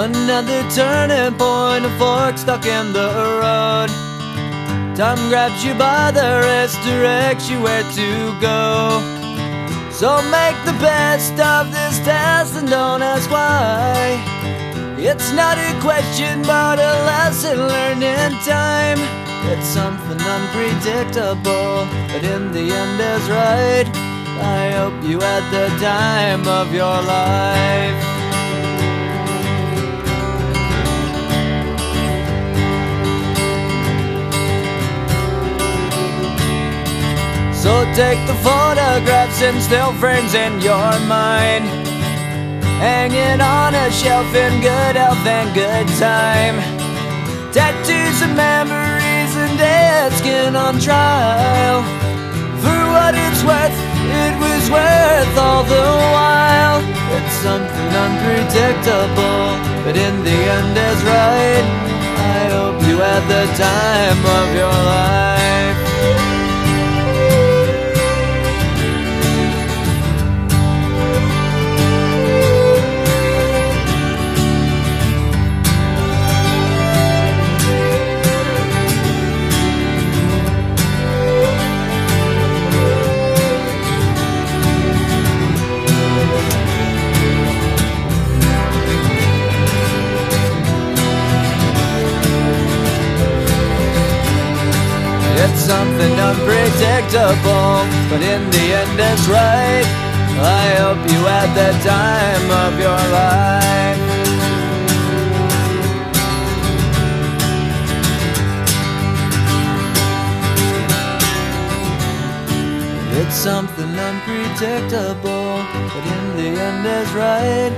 Another turning point, a fork stuck in the road. Time grabs you by the wrist, directs you where to go. So make the best of this test and don't ask why. It's not a question but a lesson learned in time. It's something unpredictable, but in the end is right. I hope you had the time of your life. So take the photographs and still frames in your mind, hanging on a shelf in good health and good time. Tattoos of memories and dead skin on trial. For what it's worth, it was worth all the while. It's something unpredictable, but in the end is right. I hope you had the time of your life. It's something unpredictable, but in the end it's right. I hope you had the time of your life. It's something unpredictable, but in the end is right.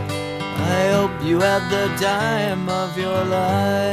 I hope you had the time of your life.